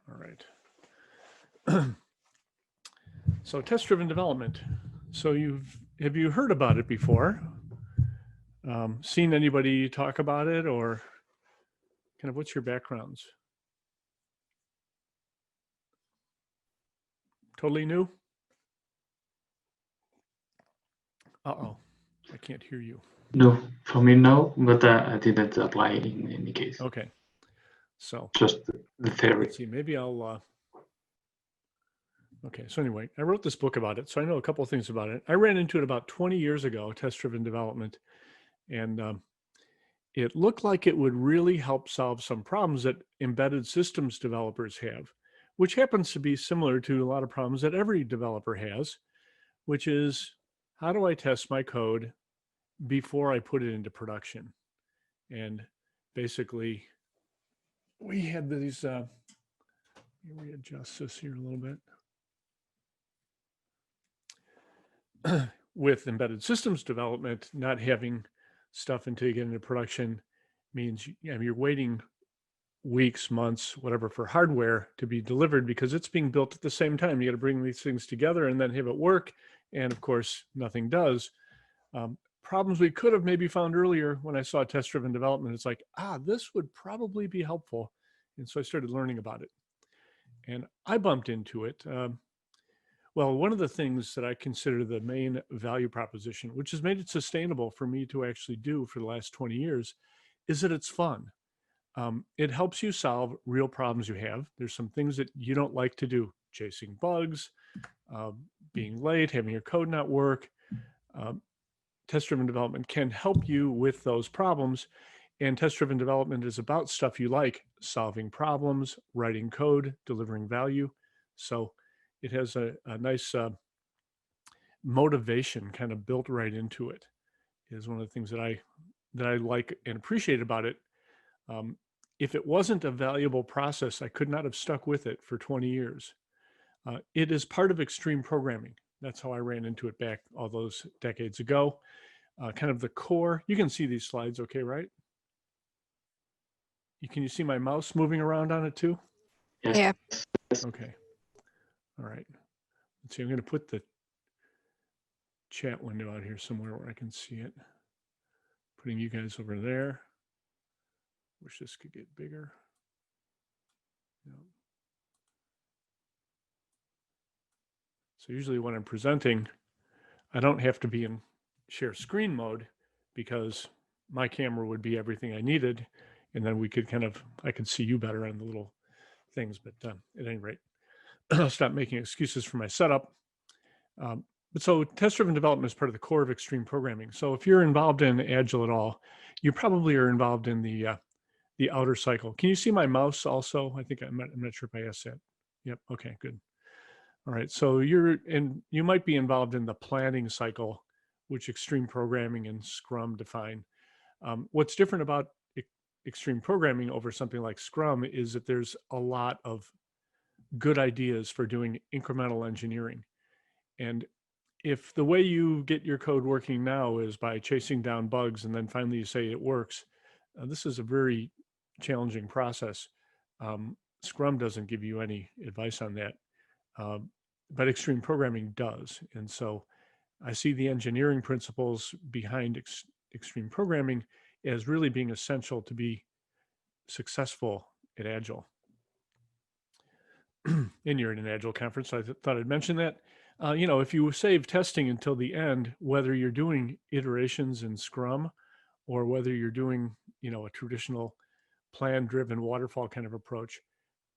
All right. So test-driven development. So have you heard about it before? Seen anybody talk about it, or kind of what's your backgrounds? Totally new? Uh-oh, I can't hear you. No, for me, no, but I didn't apply in any case. Okay, so Just the theory. let's see, maybe okay, so anyway, I wrote this book about it, so I know a couple of things about it. I ran into it about 20 years ago, test-driven development, and it looked like it would really help solve some problems that embedded systems developers have, which happens to be similar to a lot of problems that every developer has, which is, how do I test my code before I put it into production? And basically, we had these, let me readjust this here a little bit. With embedded systems development, not having stuff until you get into production means you're waiting weeks, months, whatever, for hardware to be delivered because it's being built at the same time. You got to bring these things together and then have it work. And of course, nothing does. Problems we could have maybe found earlier when I saw test-driven development. It's like, this would probably be helpful. And so I started learning about it. And I bumped into it. Well, one of the things that I consider the main value proposition, which has made it sustainable for me to actually do for the last 20 years, is that it's fun. It helps you solve real problems you have. There's some things that you don't like to do, chasing bugs, being late, having your code not work. Test-driven development can help you with those problems. And test-driven development is about stuff you like, solving problems, writing code, delivering value. So it has a nice motivation kind of built right into it. Is one of the things that I like and appreciate about it. If it wasn't a valuable process, I could not have stuck with it for 20 years. It is part of extreme programming. That's how I ran into it back all those decades ago. Kind of the core. You can see these slides, okay, right? Can you see my mouse moving around on it too? Yeah. Okay. All right. Let's see. I'm going to put the chat window out here somewhere where I can see it. Putting you guys over there. Wish this could get bigger. Yep. So usually when I'm presenting, I don't have to be in share screen mode because my camera would be everything I needed. And then I could see you better on the little things. But at any rate, I'll stop making excuses for my setup. But so test-driven development is part of the core of extreme programming. So if you're involved in Agile at all, you probably are involved in the outer cycle. Can you see my mouse also? I think I'm not sure if I asked that. Yep. Okay, good. All right. So you might be involved in the planning cycle, which extreme programming and Scrum define. What's different about extreme programming over something like Scrum is that there's a lot of good ideas for doing incremental engineering. And if the way you get your code working now is by chasing down bugs and then finally you say it works, this is a very challenging process. Scrum doesn't give you any advice on that, but extreme programming does. And so I see the engineering principles behind extreme programming as really being essential to be successful at Agile. And you're at an Agile conference, so I thought I'd mention that. If you save testing until the end, whether you're doing iterations in Scrum or whether you're doing, a traditional plan-driven waterfall kind of approach,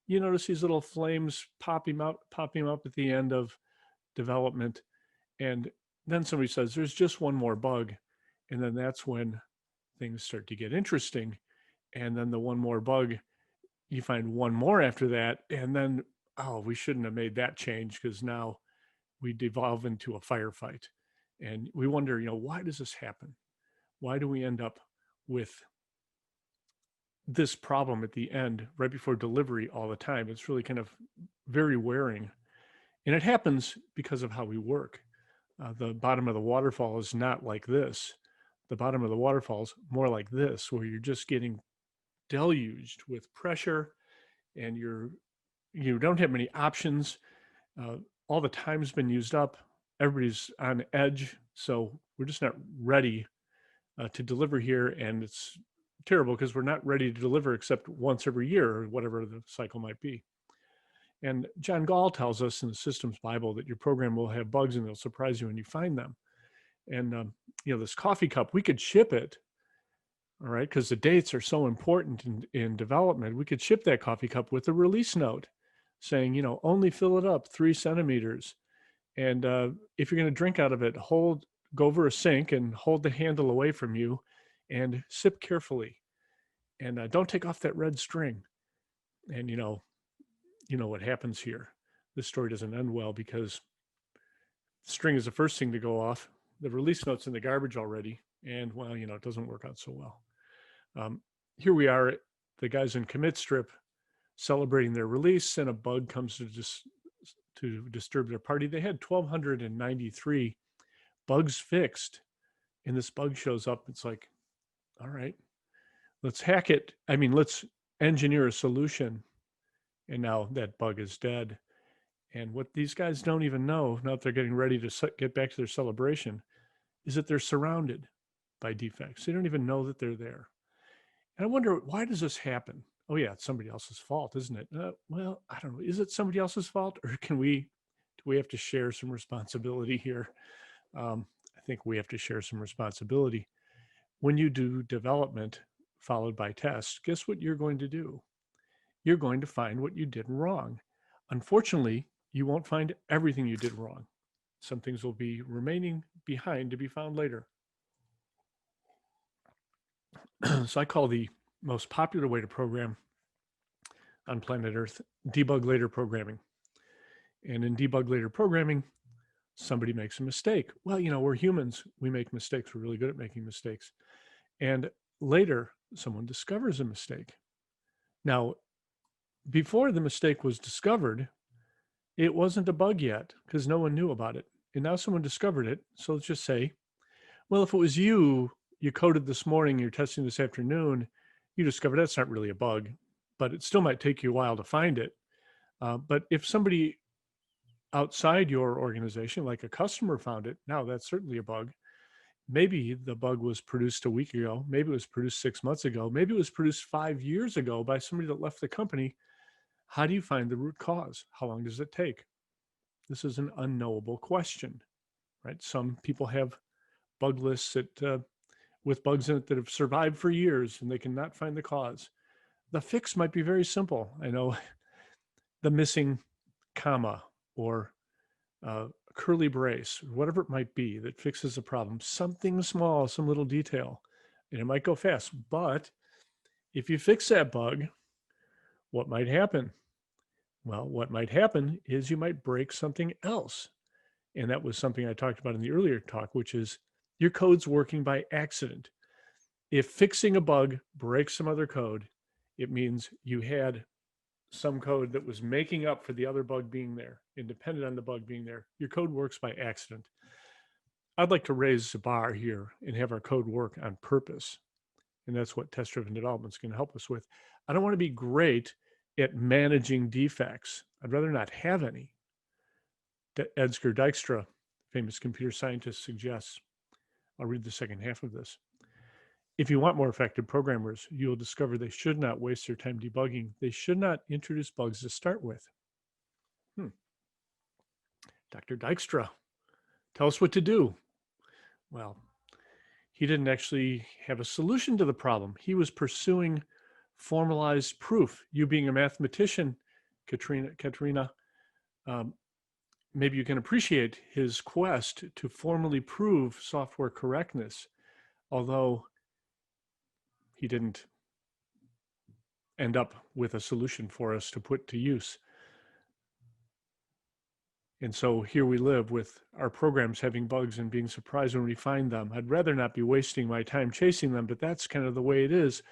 you notice these little flames popping up at the end of development. And then somebody says, there's just one more bug. And then that's when things start to get interesting. And then the one more bug, you find one more after that. And then, we shouldn't have made that change because now we devolve into a firefight. And we wonder, why does this happen? Why do we end up with this problem at the end, right before delivery all the time? It's really kind of very wearing. And it happens because of how we work. The bottom of the waterfall is not like this. The bottom of the waterfall is more like this, where you're just getting deluged with pressure and you're you don't have many options. All the time's been used up. Everybody's on edge. So we're just not ready to deliver here. And it's terrible because we're not ready to deliver except once every year or whatever the cycle might be. And John Gall tells us in the Systems Bible that your program will have bugs and they'll surprise you when you find them. And, this coffee cup, we could ship it, all right, because the dates are so important in development. We could ship that coffee cup with a release note saying, only fill it up 3 centimeters. And if you're going to drink out of it, go over a sink and hold the handle away from you and sip carefully. And don't take off that red string. And, what happens here. This story doesn't end well because the string is the first thing to go off. The release note's in the garbage already. And, well, it doesn't work out so well. Here we are, the guys in commit strip celebrating their release, and a bug comes to disturb their party. They had 1,293 bugs fixed, and this bug shows up. It's like, all right, let's hack it. Let's engineer a solution. And now that bug is dead. And what these guys don't even know, now that they're getting ready to get back to their celebration, is that they're surrounded by defects. They don't even know that they're there. And I wonder, why does this happen? Oh yeah, it's somebody else's fault, isn't it? Well, I don't know. Is it somebody else's fault, or do we have to share some responsibility here? I think we have to share some responsibility. When you do development followed by tests, guess what you're going to do? You're going to find what you did wrong. Unfortunately, you won't find everything you did wrong. Some things will be remaining behind to be found later. So I call the most popular way to program on planet Earth debug later programming. And in debug later programming, somebody makes a mistake. Well, we're humans. We make mistakes. We're really good at making mistakes. And later, someone discovers a mistake. Now, before the mistake was discovered, it wasn't a bug yet because no one knew about it. And now someone discovered it. So let's just say, well, if it was you coded this morning, you're testing this afternoon, you discovered that's not really a bug, but it still might take you a while to find it. But if somebody outside your organization, like a customer, found it, now that's certainly a bug. Maybe the bug was produced a week ago. Maybe it was produced 6 months ago. Maybe it was produced 5 years ago by somebody that left the company. How do you find the root cause? How long does it take? This is an unknowable question, right? Some people have bug lists that with bugs in it that have survived for years and they cannot find the cause. The fix might be very simple. I know the missing comma or a curly brace, whatever it might be that fixes a problem, something small, some little detail, and it might go fast. But if you fix that bug, what might happen? Well, what might happen is you might break something else. And that was something I talked about in the earlier talk, which is your code's working by accident. If fixing a bug breaks some other code, it means you had some code that was making up for the other bug being there, independent on the bug being there. Your code works by accident. I'd like to raise the bar here and have our code work on purpose. And that's what test-driven development is going to help us with. I don't want to be great at managing defects. I'd rather not have any. Edsger Dijkstra, famous computer scientist, suggests. I'll read the second half of this. If you want more effective programmers, you will discover they should not waste their time debugging. They should not introduce bugs to start with. Dr. Dijkstra, tell us what to do. Well, he didn't actually have a solution to the problem. He was pursuing formalized proof. You being a mathematician, Katrina, maybe you can appreciate his quest to formally prove software correctness, although he didn't end up with a solution for us to put to use. And so here we live with our programs having bugs and being surprised when we find them. I'd rather not be wasting my time chasing them, but that's kind of the way it is.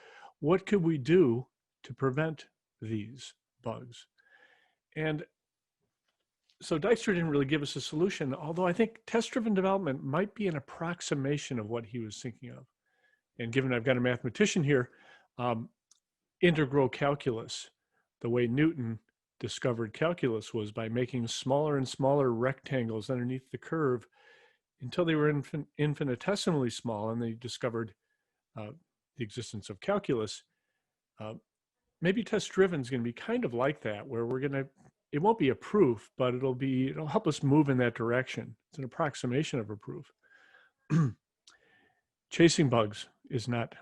What could we do to prevent these bugs? And so Dijkstra didn't really give us a solution, although I think test-driven development might be an approximation of what he was thinking of. And given I've got a mathematician here, integral calculus, the way Newton discovered calculus was by making smaller and smaller rectangles underneath the curve until they were infinitesimally small, and they discovered the existence of calculus. Maybe test-driven is going to be kind of like that, where it won't be a proof, but it'll help us move in that direction. It's an approximation of a proof. Chasing bugs is not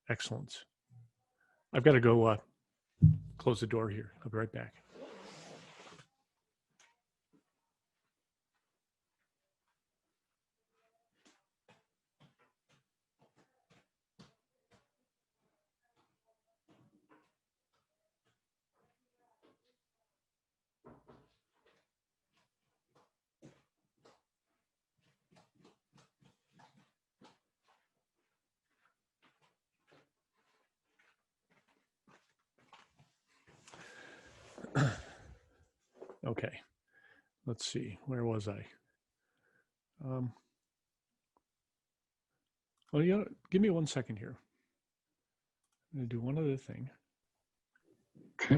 excellence. I've got to go close the door here. I'll be right back. Okay, let's see. Where was I? Well, give me 1 second here. I'm going to do one other thing. Okay.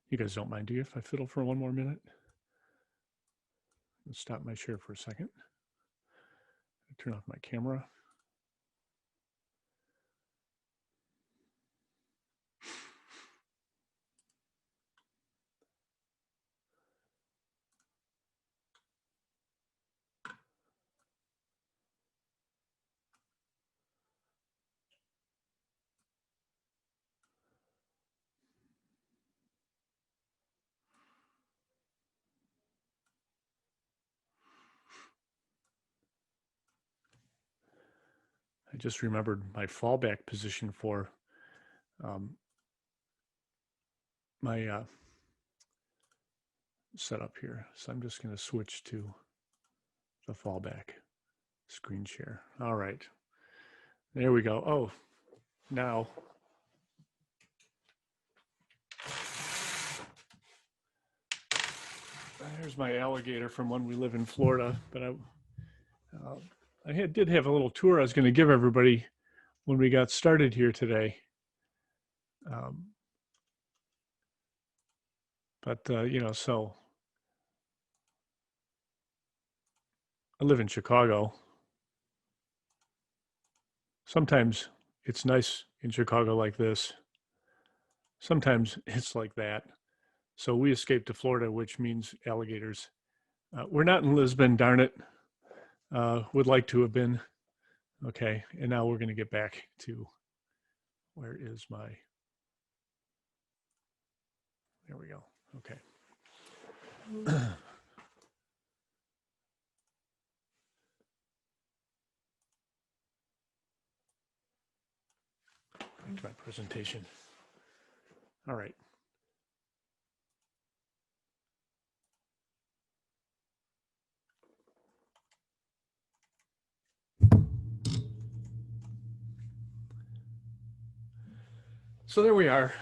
You guys don't mind, do you, if I fiddle for 1 more minute? I'll stop my share for a second. Turn off my camera. I just remembered my fallback position for my setup here. So I'm just going to switch to the fallback screen share. All right. There we go. Oh, now. There's my alligator from when we live in Florida. But I did have a little tour I was going to give everybody when we got started here today. So I live in Chicago. Sometimes it's nice in Chicago like this. Sometimes it's like that. So we escaped to Florida, which means alligators. We're not in Lisbon, darn it. Would like to have been. Okay, and now we're going to get back to, where is my, there we go. Okay. Back to my presentation. All right. So there we are.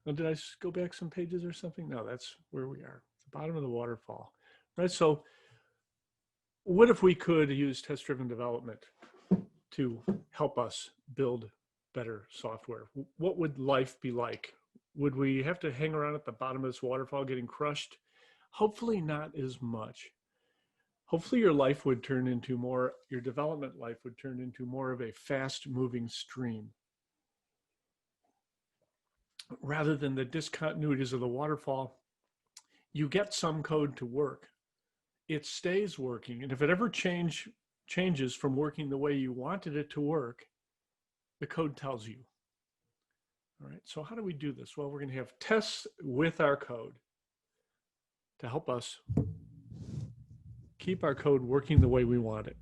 Oh, did I go back some pages or something? No, that's where we are. It's the bottom of the waterfall, right? So what if we could use test-driven development to help us build better software? What would life be like? Would we have to hang around at the bottom of this waterfall getting crushed? Hopefully not as much. Hopefully your life would turn into more, your development life would turn into more of a fast-moving stream, rather than the discontinuities of the waterfall. You get some code to work. It stays working. And if it ever changes from working the way you wanted it to work, the code tells you. All right, so how do we do this? Well, we're going to have tests with our code to help us keep our code working the way we want it.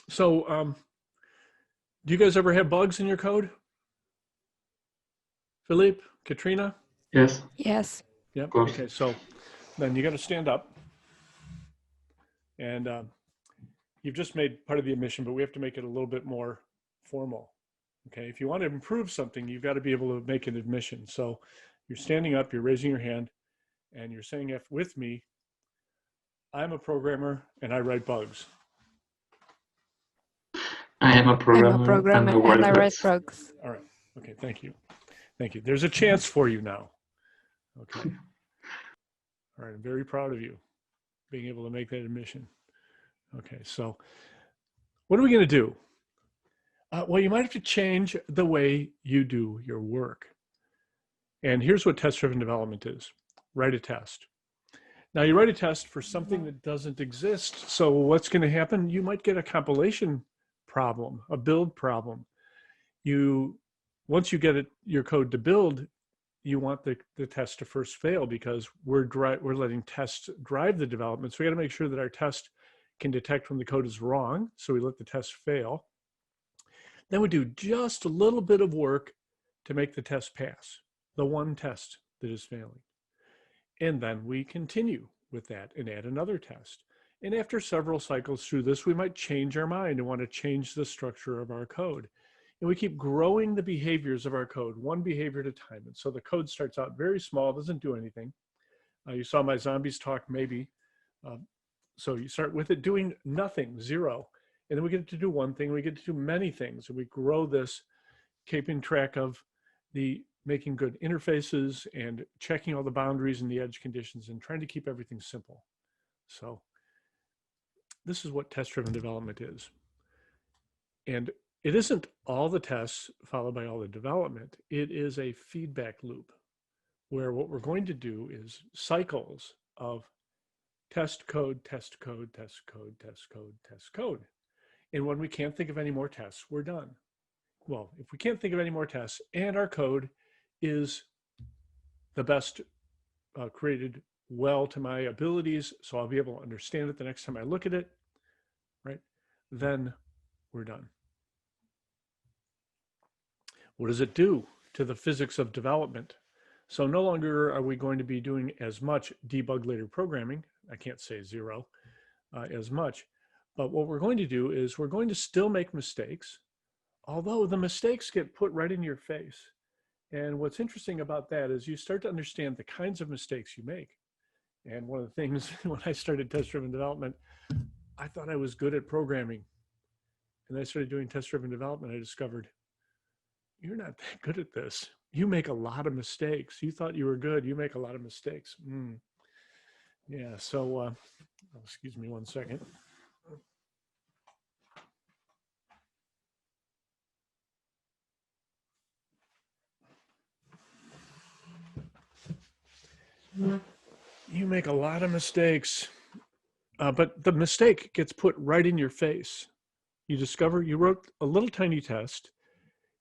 So, do you guys ever have bugs in your code? Philippe, Katrina? Yes. Yes. Yep. Of course. Okay, so then you got to stand up. And you've just made part of the admission, but we have to make it a little bit more formal. Okay, if you want to improve something, you've got to be able to make an admission. So you're standing up, you're raising your hand, and you're saying with me, I'm a programmer and I write bugs. I I am a I'm a programmer and programmer I and write I write progs. progs. All right. Okay. Thank you. Thank you. There's a chance for you now. Okay. All right. I'm very proud of you being able to make that admission. Okay. So what are we going to do? Well, you might have to change the way you do your work. And here's what test-driven development is. Write a test. Now you write a test for something that doesn't exist. So what's going to happen? You might get a compilation problem, a build problem. Once you get your code to build, you want the test to first fail because we're letting tests drive the development. So we got to make sure that our test can detect when the code is wrong. So we let the test fail. Then we do just a little bit of work to make the test pass, the one test that is failing. And then we continue with that and add another test. And after several cycles through this, we might change our mind and want to change the structure of our code. And we keep growing the behaviors of our code, one behavior at a time. And so the code starts out very small, doesn't do anything. You saw my zombies talk, maybe. So you start with it doing nothing, zero. And then we get to do one thing, we get to do many things. And we grow this, keeping track of making good interfaces and checking all the boundaries and the edge conditions and trying to keep everything simple. So this is what test-driven development is. And it isn't all the tests followed by all the development. It is a feedback loop where what we're going to do is cycles of test code, test code, test code, test code, test code. And when we can't think of any more tests, we're done. Well, if we can't think of any more tests and our code is the best created well to my abilities, so I'll be able to understand it the next time I look at it, right? Then we're done. What does it do to the physics of development? So no longer are we going to be doing as much debug later programming. I can't say zero as much, but what we're going to do is we're going to still make mistakes, although the mistakes get put right in your face. And what's interesting about that is you start to understand the kinds of mistakes you make. And one of the things when I started test-driven development, I thought I was good at programming. And I started doing test-driven development. I discovered, you're not that good at this. You make a lot of mistakes. You thought you were good. You make a lot of mistakes. Yeah, so excuse me one second. You make a lot of mistakes, but the mistake gets put right in your face. You discover you wrote a little tiny test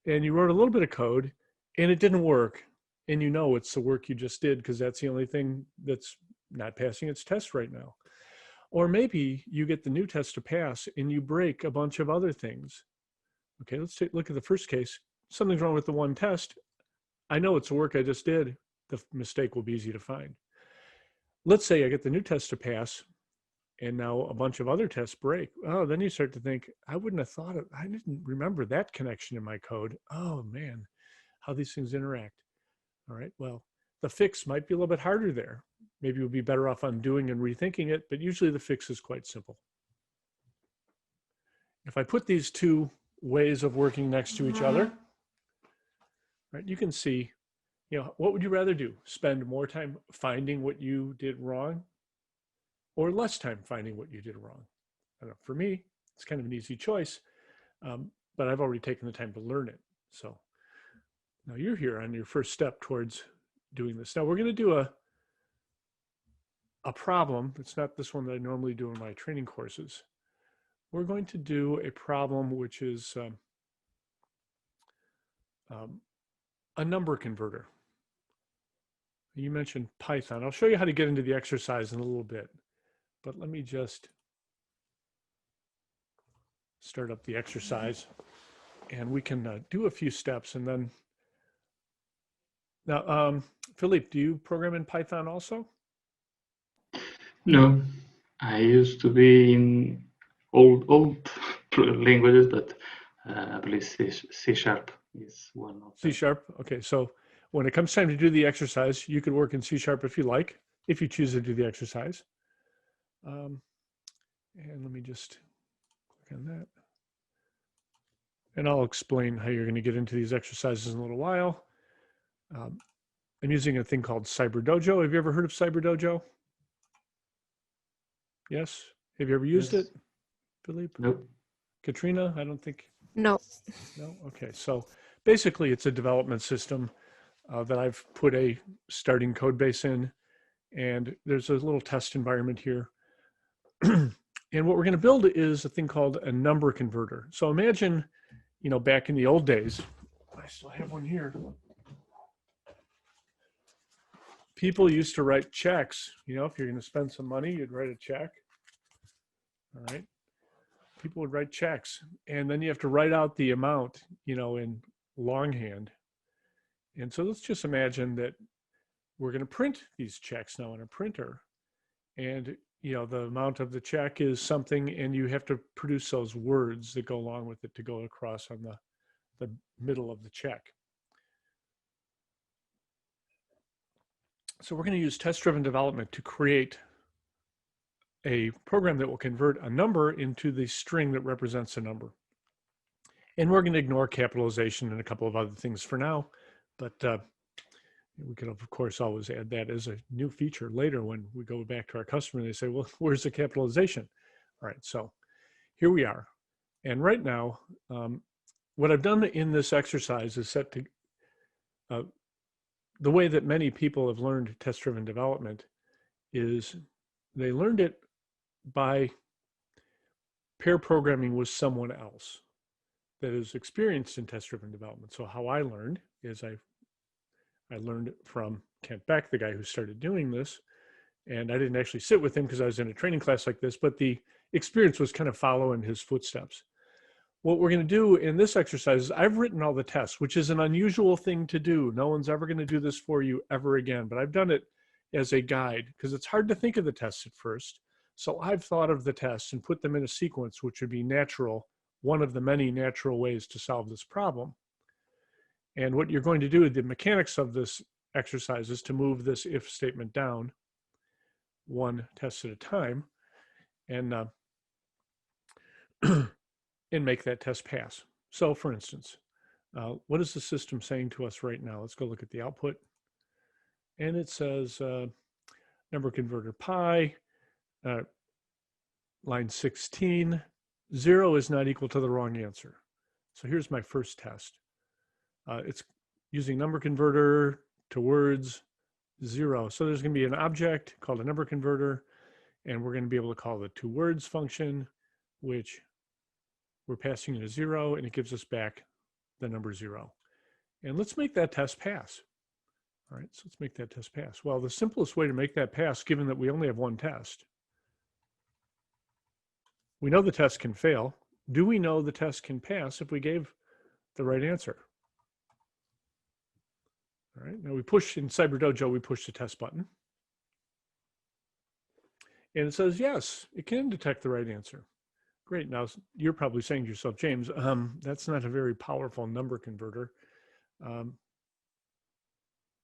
and you wrote a little bit of code and it didn't work. And you know it's the work you just did because that's the only thing that's not passing its test right now. Or maybe you get the new test to pass and you break a bunch of other things. Okay, let's look at the first case. Something's wrong with the one test. I know it's the work I just did. The mistake will be easy to find. Let's say I get the new test to pass and now a bunch of other tests break. Oh, then you start to think, I wouldn't have thought of, I didn't remember that connection in my code. Oh man, how these things interact. All right, well, the fix might be a little bit harder there. Maybe we'll be better off undoing and rethinking it, but usually the fix is quite simple. If I put these two ways of working next to each other, right, you can see, what would you rather do? Spend more time finding what you did wrong or less time finding what you did wrong? I don't know, for me, it's kind of an easy choice, but I've already taken the time to learn it. So now you're here on your first step towards doing this. Now we're going to do a problem. It's not this one that I normally do in my training courses. We're going to do a problem which is a number converter. You mentioned Python. I'll show you how to get into the exercise in a little bit, but let me just start up the exercise and we can do a few steps and then. Now, Philippe, do you program in Python also? No, I used to be in old languages, but I believe C# is one of them. C#, okay. So when it comes time to do the exercise, you could work in C# if you like, if you choose to do the exercise. And let me just click on that. And I'll explain how you're going to get into these exercises in a little while. I'm using a thing called Cyber Dojo. Have you ever heard of Cyber Dojo? Yes. Have you ever used Yes. it, Philippe? Nope. Katrina? I don't think. No. No. Okay. So basically, it's a development system that I've put a starting code base in, and there's a little test environment here. And what we're going to build is a thing called a number converter. So imagine, back in the old days, I still have one here. People used to write checks. If you're going to spend some money, you'd write a check. All right. People would write checks, and then you have to write out the amount, in longhand. And so let's just imagine that we're going to print these checks now in a printer. And, the amount of the check is something, and you have to produce those words that go along with it to go across on the middle of the check. So we're going to use test-driven development to create a program that will convert a number into the string that represents a number. And we're going to ignore capitalization and a couple of other things for now, but we could, of course, always add that as a new feature later when we go back to our customer and they say, well, where's the capitalization? All right, so here we are. And right now, what I've done in this exercise is set to the way that many people have learned test-driven development is they learned it by pair programming with someone else that is experienced in test-driven development. So how I learned is I learned from Kent Beck, the guy who started doing this, and I didn't actually sit with him because I was in a training class like this, but the experience was kind of following his footsteps. What we're going to do in this exercise is I've written all the tests, which is an unusual thing to do. No one's ever going to do this for you ever again, but I've done it as a guide because it's hard to think of the tests at first. So I've thought of the tests and put them in a sequence, which would be natural, one of the many natural ways to solve this problem. And what you're going to do, the mechanics of this exercise is to move this if statement down one test at a time and and make that test pass. So for instance, what is the system saying to us right now? Let's go look at the output. And it says number converter pi, line 16, 0 is not equal to the wrong answer. So here's my first test. It's using number converter to words 0. So there's going to be an object called a number converter, and we're going to be able to call the toWords function, which we're passing in a 0, and it gives us back the number 0. And let's make that test pass. All right, so let's make that test pass. Well, the simplest way to make that pass, given that we only have one test, we know the test can fail. Do we know the test can pass if we gave the right answer? All right, now we push in Cyber Dojo, we push the test button. And it says, yes, it can detect the right answer. Great. Now you're probably saying to yourself, James, that's not a very powerful number converter.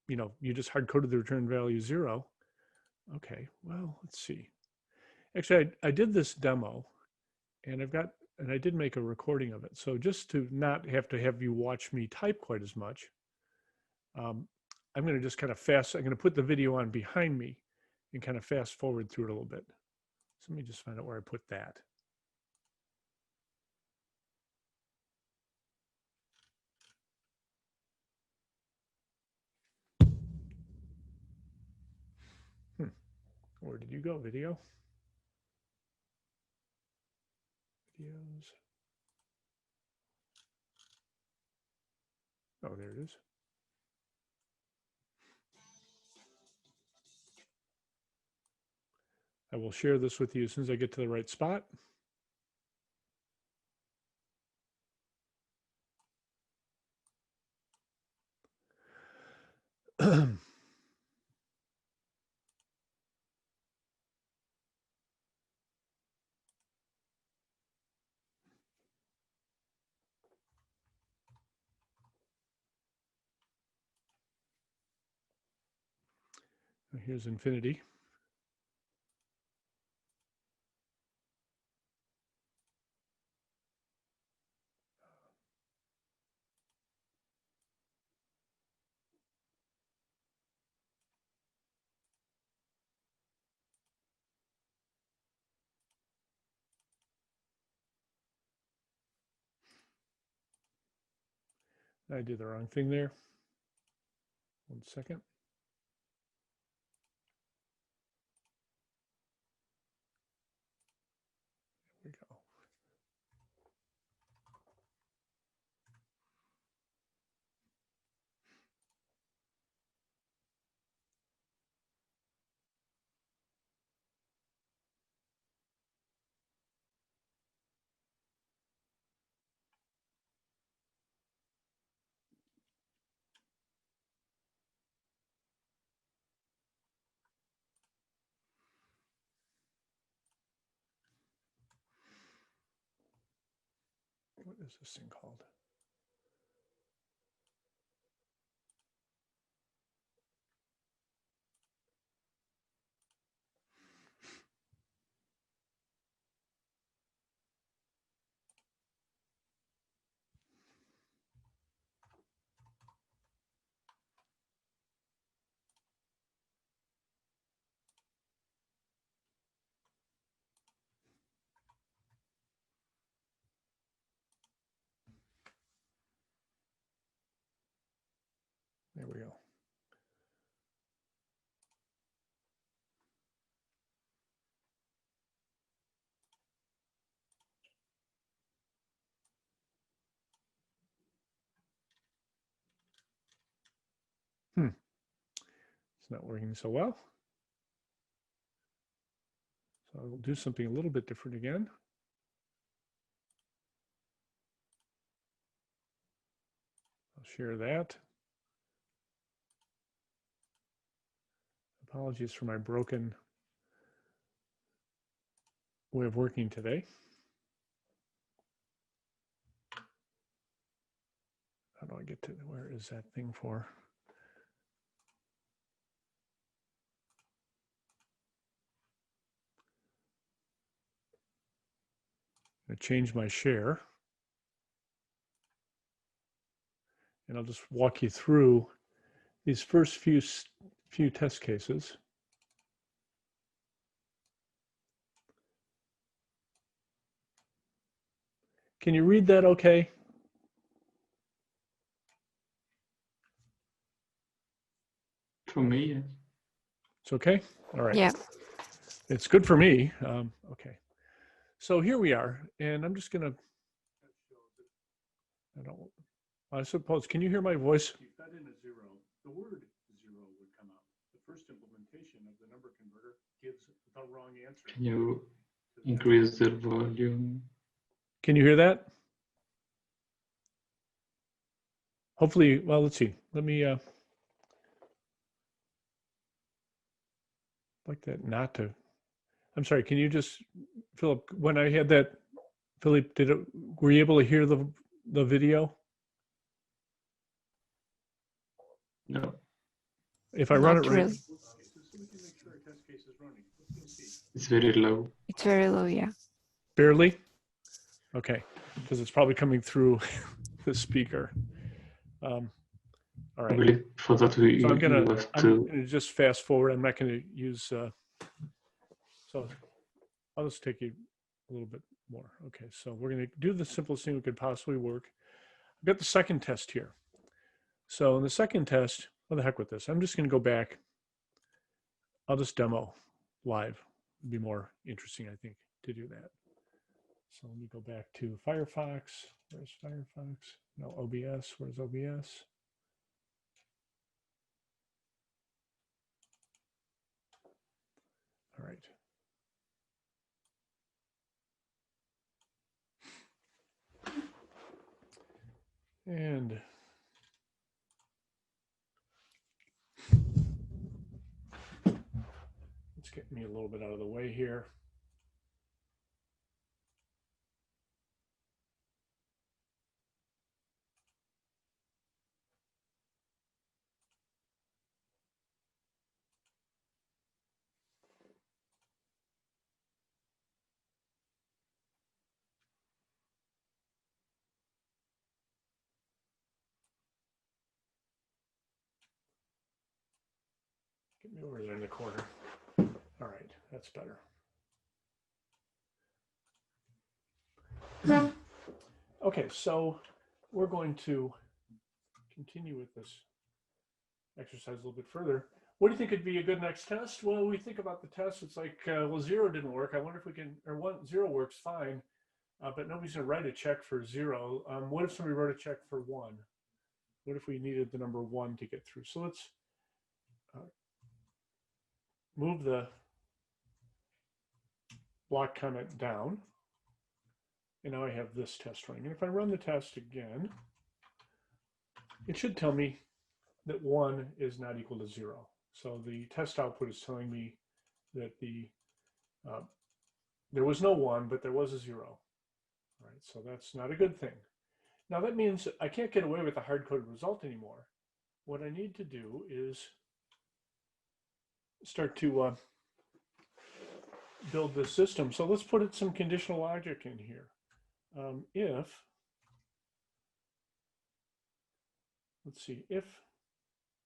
You just hard coded the return value 0. Okay, well, let's see. Actually, I did this demo and I did make a recording of it. So just to not have to have you watch me type quite as much, I'm going to just kind of I'm going to put the video on behind me and kind of fast forward through it a little bit. So let me just find out where I put that. Where did you go, video? Videos. Oh, there it is. I will share this with you as soon as I get to the right spot. Here's infinity. I did the wrong thing there. 1 second. There we go. What is this thing called? There we go. It's not working so well. So I'll do something a little bit different again. I'll share that. Apologies for my broken way of working today. How do I get to, where is that thing for? I change my share. And I'll just walk you through these first few test cases. Can you read that okay? For me, yes. It's okay? All right. Yeah. It's good for me. Okay. So here we are, and I'm just going to, I suppose, can you hear my voice? If you fed in a 0, the word 0 would come out. The first implementation of the number converter gives the wrong answer. Can you increase the volume? Can you hear that? Hopefully, well, let's see. Let me, like that not to, I'm sorry, can you just, Philip, when I had that, Philip, were you able to hear the video? No. If I run it Not right, really. It's very low. It's very low, yeah. barely? Okay, because it's probably coming through the speaker. All I right. believe for that So you I'm gonna have to. just fast forward. I'm not gonna use. So I'll just take you a little bit more. Okay, so we're gonna do the simplest thing we could possibly work. I've got the second test here. So in the second test, what the heck with this? I'm just gonna go back. I'll just demo live. It'd be more interesting, I think, to do that. So let me go back to Firefox. Where's Firefox? No, OBS. Where's OBS? All right. And let's get me a little bit out of the way here. Get me over there in the corner. All right, that's better. Okay, so we're going to continue with this exercise a little bit further. What do you think would be a good next test? Well, we think about the test. It's like, well, 0 didn't work. I wonder if we can, or 0 works fine, but nobody's going to write a check for 0. What if somebody wrote a check for 1? What if we needed the number 1 to get through? So let's move the block comment down. And now I have this test running. And if I run the test again, it should tell me that 1 is not equal to 0. So the test output is telling me that there was no 1, but there was a 0. All right, so that's not a good thing. Now that means I can't get away with the hard-coded result anymore. What I need to do is start to build this system. So let's put some conditional logic in here. If, let's see, if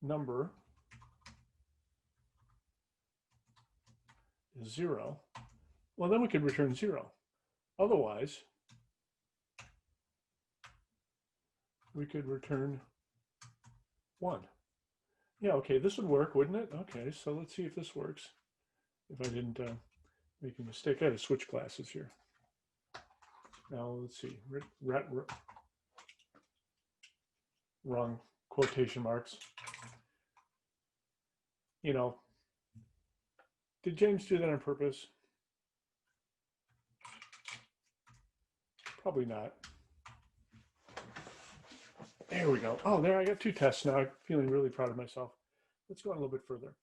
number is 0, well, then we could return 0. Otherwise, we could return 1. Yeah, okay, this would work, wouldn't it? Okay, so let's see if this works. If I didn't make a mistake, I had to switch classes here. Now, let's see, wrong quotation marks. You know, did James do that on purpose? Probably not. There we go. Oh, there, I got 2 tests now. I'm feeling really proud of myself. Let's go on a little bit further.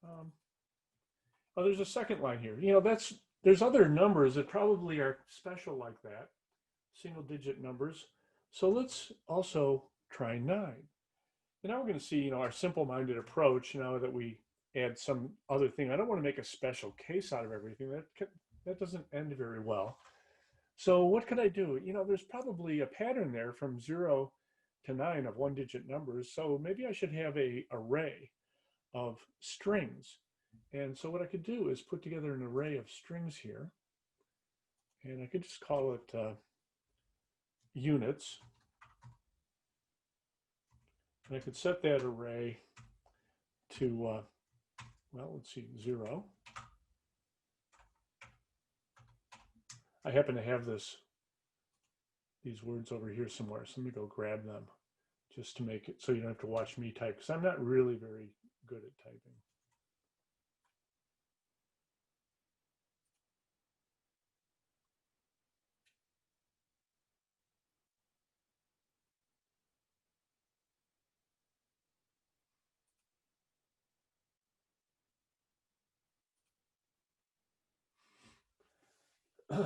Oh, there's a second line here. You know, there's other numbers that probably are special like that, single digit numbers. So let's also try 9. And now we're going to see, you know, our simple-minded approach now that we add some other thing. I don't want to make a special case out of everything. That doesn't end very well. So what could I do? You know, there's probably a pattern there from 0 to 9 of one-digit numbers. So maybe I should have an array of strings. And so what I could do is put together an array of strings here. And I could just call it units. And I could set that array to, well, let's see, 0. I happen to have these words over here somewhere, so let me go grab them just to make it so you don't have to watch me type, because I'm not really very good at typing. All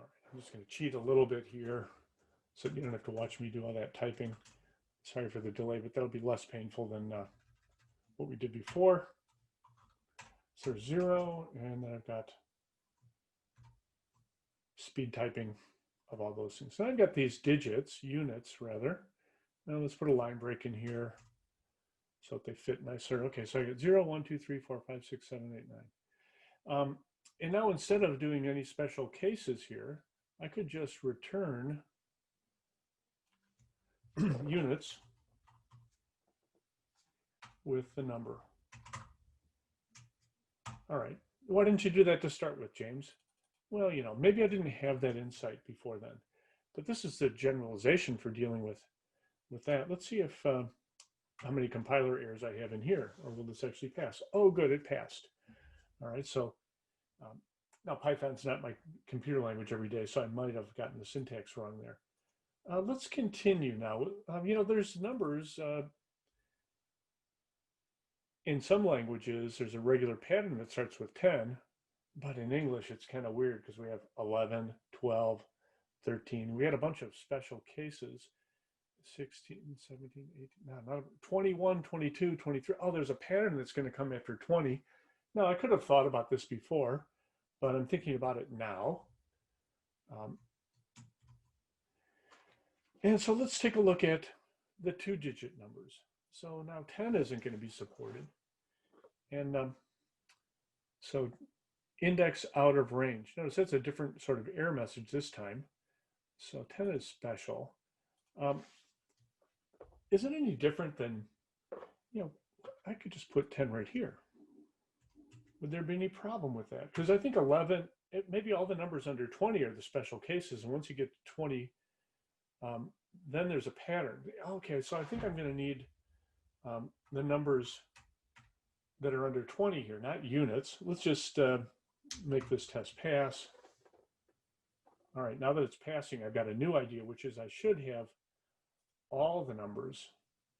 right, I'm just going to cheat a little bit here so you don't have to watch me do all that typing. Sorry for the delay, but that'll be less painful than what we did before. So 0, and then I've got speed typing of all those things. So I've got these digits, units rather. Now let's put a line break in here so that they fit nicer. Okay, so I got 0, 1, 2, 3, 4, 5, 6, 7, 8, 9. And now instead of doing any special cases here, I could just return units with the number. All right, why didn't you do that to start with, James? Well, you know, maybe I didn't have that insight before then, but this is the generalization for dealing with that. Let's see if how many compiler errors I have in here, or will this actually pass? Oh, good, it passed. All right, so now Python's not my computer language every day, so I might have gotten the syntax wrong there. Let's continue now. You know, there's numbers. In some languages, there's a regular pattern that starts with 10, but in English, it's kind of weird because we have 11, 12, 13. We had a bunch of special cases. 16, 17, 18, no, not 21, 22, 23. Oh, there's a pattern that's going to come after 20. Now, I could have thought about this before, but I'm thinking about it now. And so let's take a look at the 2-digit numbers. So now 10 isn't going to be supported. And so index out of range. Notice that's a different sort of error message this time. So 10 is special. Is it any different than, I could just put 10 right here. Would there be any problem with that? Because I think 11, maybe all the numbers under 20 are the special cases. And once you get to 20, then there's a pattern. Okay, so I think I'm going to need the numbers that are under 20 here, not units. Let's just make this test pass. All right, now that it's passing, I've got a new idea, which is I should have all the numbers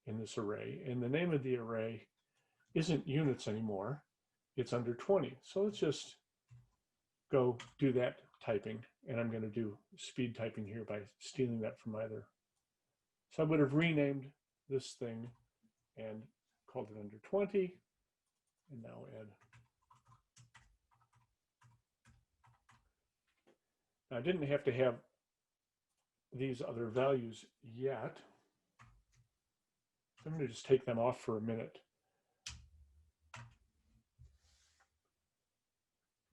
in this array. And the name of the array isn't units anymore. It's under 20. So let's just go do that typing. And I'm going to do speed typing here by stealing that from either. So I would have renamed this thing and called it under 20. And now add. Now, I didn't have to have these other values yet. I'm going to just take them off for a minute.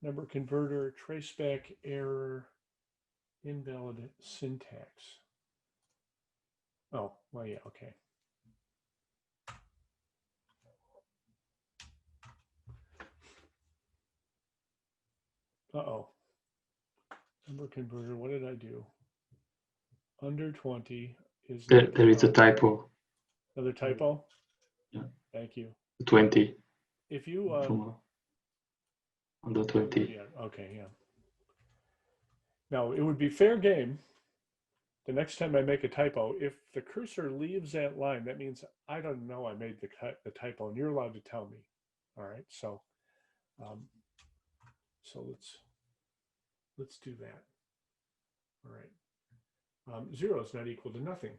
Number converter, traceback error, invalid syntax. Oh, well, yeah, okay. Uh-oh. Number converter, what did I do? Under 20 is... There is a typo. Another typo? Yeah. Thank you. 20. If you... under 20. Yeah, okay, yeah. Now, it would be fair game the next time I make a typo. If the cursor leaves that line, that means I don't know I made the typo, and you're allowed to tell me. All right, so let's do that. All right. 0 is not equal to nothing.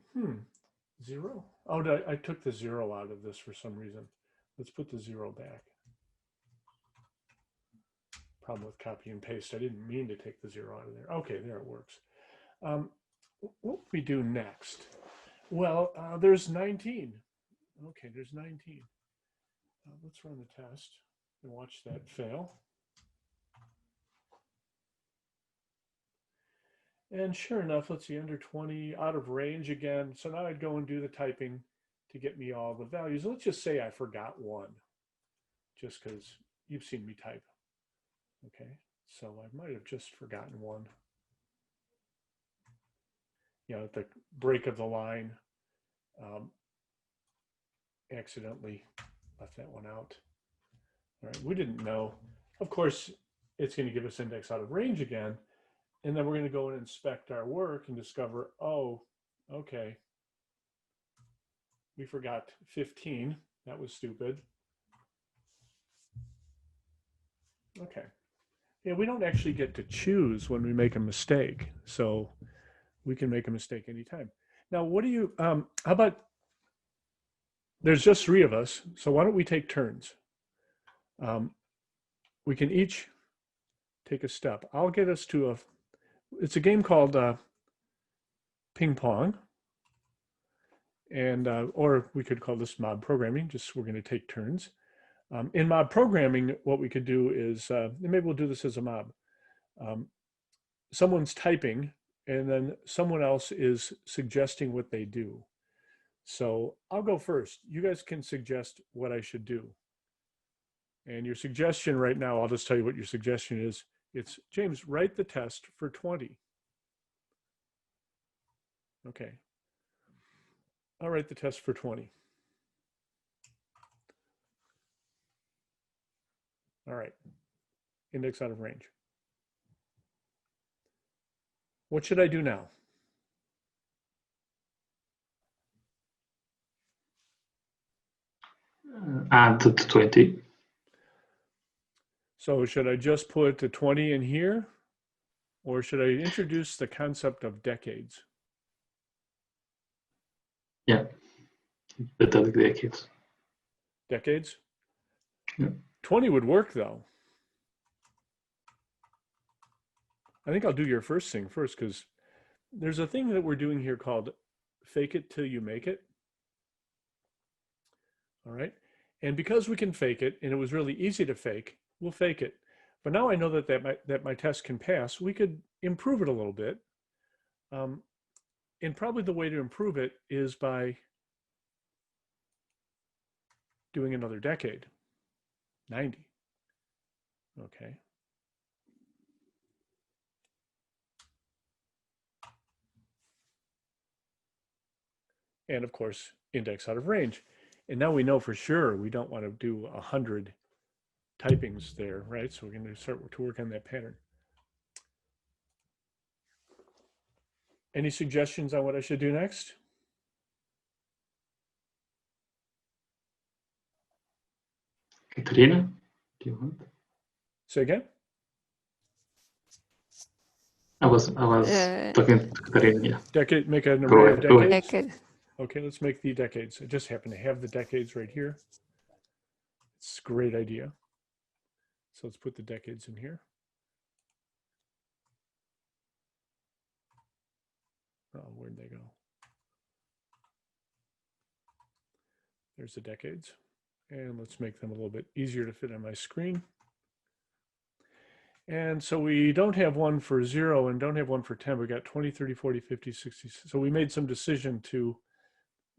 0? Oh, I took the 0 out of this for some reason. Let's put the 0 back. Problem with copy and paste. I didn't mean to take the 0 out of there. Okay, there it works. What we do next? Well, there's 19. Okay, there's 19. Let's run the test and watch that fail. And sure enough, let's see, under 20, out of range again. So now I'd go and do the typing to get me all the values. Let's just say I forgot 1, just because you've seen me type. Okay, so I might have just forgotten 1. At the break of the line, accidentally left that one out. All right, we didn't know. Of course, it's going to give us index out of range again. And then we're going to go and inspect our work and discover, oh, okay, we forgot 15. That was stupid. Okay. Yeah, we don't actually get to choose when we make a mistake. So we can make a mistake anytime. Now, what do you, how about, there's just 3 of us. So why don't we take turns? We can each take a step. I'll get us to it's a game called ping pong, and or we could call this mob programming. Just we're going to take turns. In mob programming, what we could do is, and maybe we'll do this as a mob. Someone's typing, and then someone else is suggesting what they do. So I'll go first. You guys can suggest what I should do. And your suggestion right now, I'll just tell you what your suggestion is. It's, James, write the test for 20. Okay. I'll write the test for 20. All right. Index out of range. What should I do now? Add to 20. So should I just put the 20 in here? Or should I introduce the concept of decades? Yeah, the decades. Decades? Yeah. 20 would work though. I think I'll do your first thing first because there's a thing that we're doing here called fake it till you make it. All right. And because we can fake it and it was really easy to fake, we'll fake it. But now I know that my test can pass, we could improve it a little bit. And probably the way to improve it is by doing another decade, 90. Okay. And of course, index out of range. And now we know for sure we don't want to do 100 typings there, right? So we're going to start to work on that pattern. Any suggestions on what I should do next? Katarina, do you want? Say again? I was talking to Katarina. Yeah. Decade, make an array of Go ahead. decades. Decade. Okay, let's make the decades. I just happen to have the decades right here. It's a great idea. So let's put the decades in here. Oh, where'd they go? There's the decades. And let's make them a little bit easier to fit on my screen. And so we don't have one for 0 and don't have one for 10. We got 20, 30, 40, 50, 60. So we made some decision to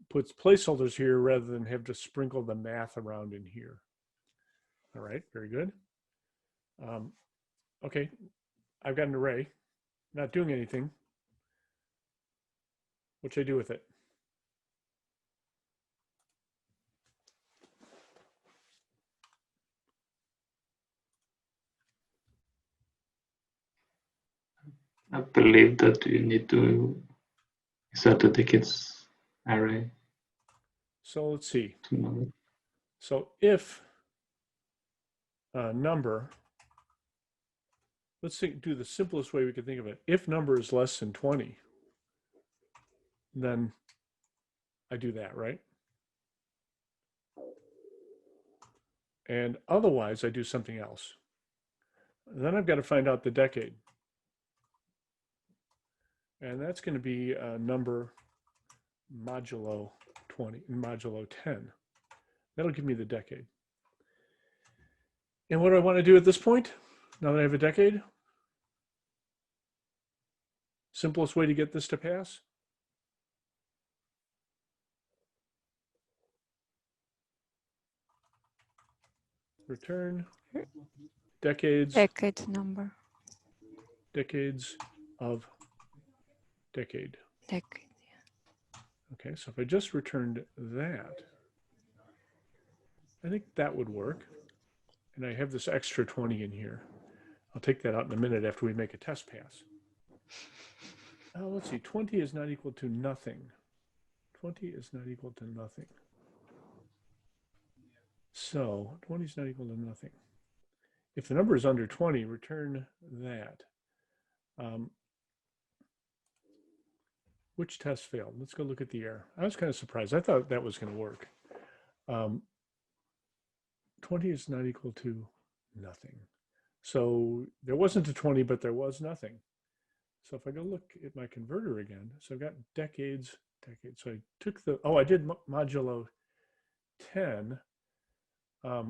put placeholders here rather than have to sprinkle the math around in here. All right, very good. Okay, I've got an array, not doing anything. What should I do with it? I believe that you need to insert the decades array. So let's see. So if number, let's do the simplest way we can think of it. If number is less than 20, then I do that, right? And otherwise, I do something else. And then I've got to find out the decade. And that's going to be a number modulo 20, modulo 10. That'll give me the decade. And what do I want to do at this point, now that I have a decade? Simplest way to get this to pass? Return decades. Decade number. Decades of decade. Decade. Okay, so if I just returned that, I think that would work. And I have this extra 20 in here. I'll take that out in a minute after we make a test pass. Let's see, 20 is not equal to nothing. 20 is not equal to nothing. So 20 is not equal to nothing. If the number is under 20, return that. Which test failed? Let's go look at the error. I was kind of surprised. I thought that was going to work. 20 is not equal to nothing. So there wasn't a 20, but there was nothing. So if I go look at my converter again, so I've got decades. So I took I did modulo 10. I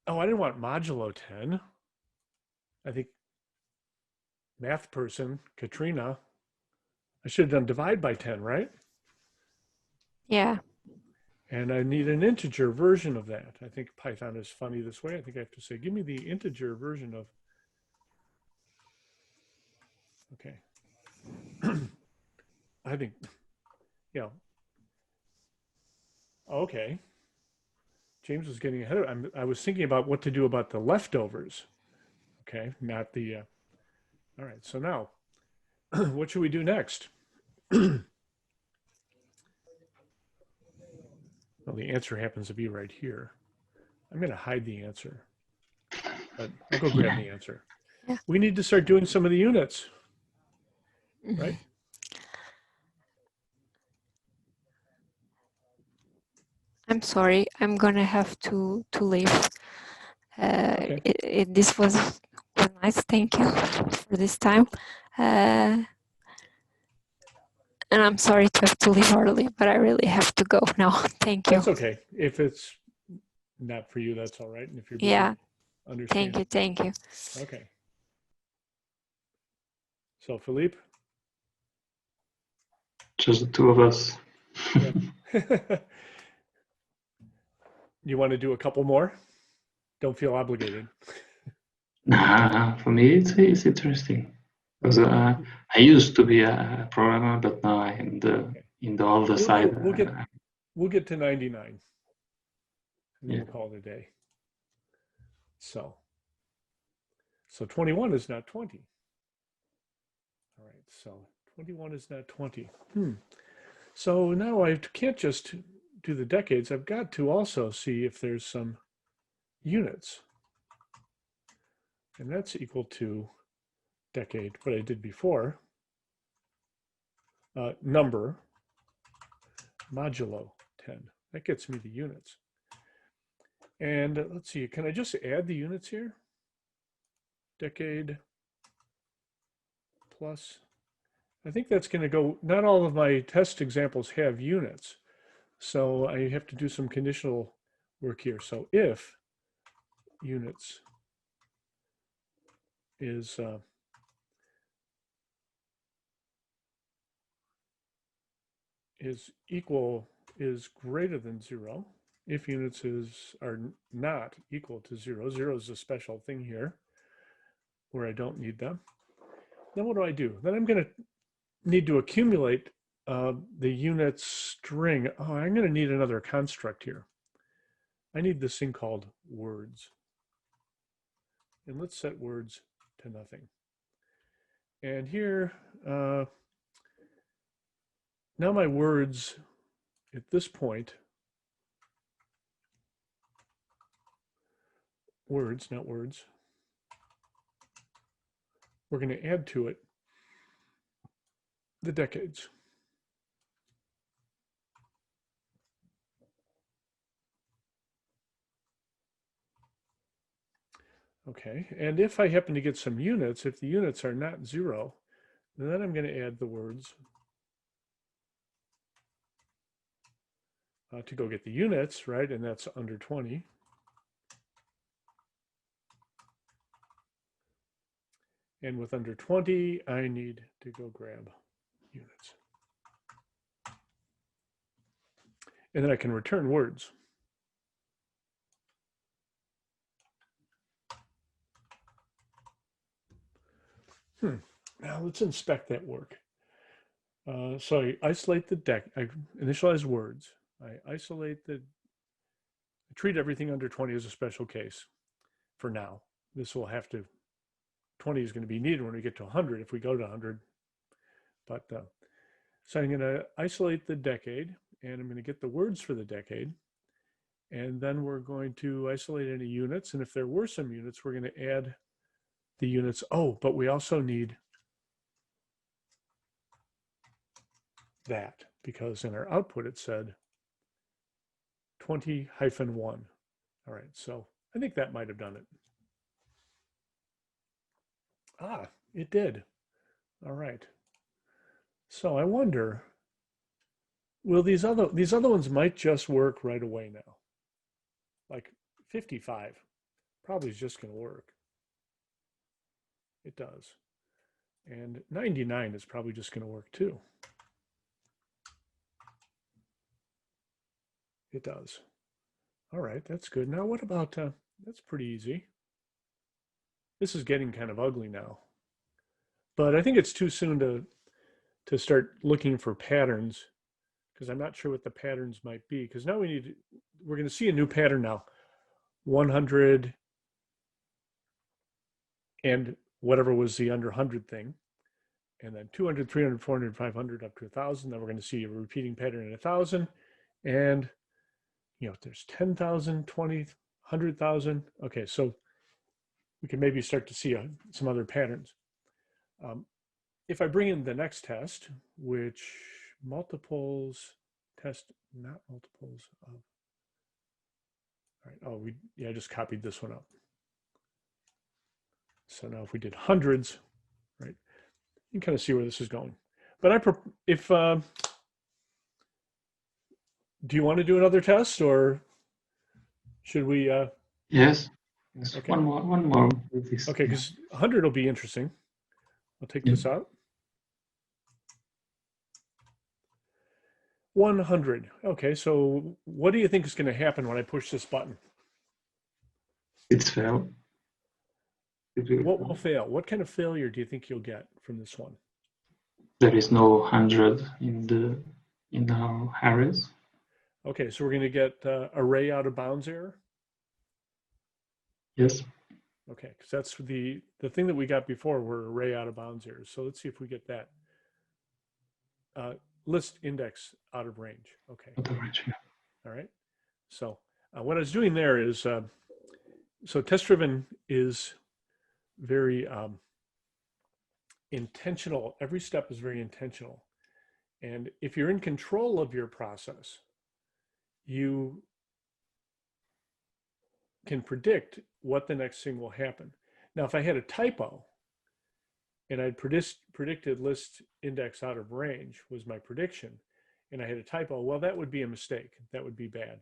didn't want modulo 10. I think math person, Katrina, I should have done divide by 10, right? Yeah. And I need an integer version of that. I think Python is funny this way. I think I have to say, give me the integer version of, okay. I think, yeah. Okay. James was getting ahead of, I was thinking about what to do about the leftovers. Okay, not the, all right, so now, what should we do next? Well, the answer happens to be right here. I'm going to hide the answer, but I'll go grab the answer. Yeah. We need to start doing some of the units, right? I'm sorry. I'm gonna have to leave. Okay. This was nice. Thank you for this time. And I'm sorry to have to leave early, but I really have to go now. Thank you. That's okay. If it's not for you, that's all right. And if you're busy, Yeah. understand. Thank you. Okay. So Philippe? Just the two of us. Yeah. You want to do a couple more? Don't feel obligated. Nah, for me it's interesting because I used to be a programmer, but now I'm in the older side. We'll get to 99, and then Yeah. we'll call it a day. So 21 is not 20. All right, so 21 is not 20. So now I can't just do the decades. I've got to also see if there's some units. And that's equal to decade, what I did before, number modulo 10. That gets me the units. And let's see, can I just add the units here? Decade plus, I think that's going to go, not all of my test examples have units. So I have to do some conditional work here. So if units is greater than 0, if units are not equal to 0, 0 is a special thing here where I don't need them, then what do? Then I'm going to need to accumulate the unit string. Oh, I'm going to need another construct here. I need this thing called words. And let's set words to nothing. And here, now my words at this point, words, not words, we're going to add to it the decades. Okay, and if I happen to get some units, if the units are not 0, then I'm going to add the words to go get the units, right? And that's under 20. And with under 20, I need to go grab units. And then I can return words. Now let's inspect that work. So I isolate the deck, I initialize words. I treat everything under 20 as a special case for now. This will have to, 20 is going to be needed when we get to 100 if we go to 100. But so I'm going to isolate the decade and I'm going to get the words for the decade. And then we're going to isolate any units. And if there were some units, we're going to add the units. Oh, but we also need that because in our output it said 20-1. All right, so I think that might have done it. Ah, it did. All right. So I wonder, will these other ones might just work right away now. Like 55 probably is just going to work. It does. And 99 is probably just going to work too. It does. All right, that's good. Now what about, that's pretty easy. This is getting kind of ugly now. But I think it's too soon to start looking for patterns because I'm not sure what the patterns might be. Because now we're going to see a new pattern now. 100 and whatever was the under 100 thing. And then 200, 300, 400, 500 up to 1,000. Then we're going to see a repeating pattern in 1,000. And, there's 10,000, 20, 100,000. Okay, so we can maybe start to see some other patterns. If I bring in the next test, which multiples test, not multiples of right. Oh, I just copied this one up. So now if we did hundreds, right, you can kind of see where this is going. But do you want to do another test, or should we? Yes. Yes. Okay. One more with this. Okay, because 100 will be interesting. I'll take this out. 100. Okay, so what do you think is going to happen when I push this button? It's failed. What will fail? What kind of failure do you think you'll get from this one? There is no 100 in our arrays. Okay, so we're going to get array out of bounds error. Yes. Okay, because that's the thing that we got before were array out of bounds errors. So let's see if we get that. List index out of range. Okay. Out of range, yeah. All right. So what I was doing there is, so test-driven is very intentional. Every step is very intentional. And if you're in control of your process, you can predict what the next thing will happen. Now, if I had a typo and I'd predicted list index out of range was my prediction, and I had a typo, well, that would be a mistake. That would be bad.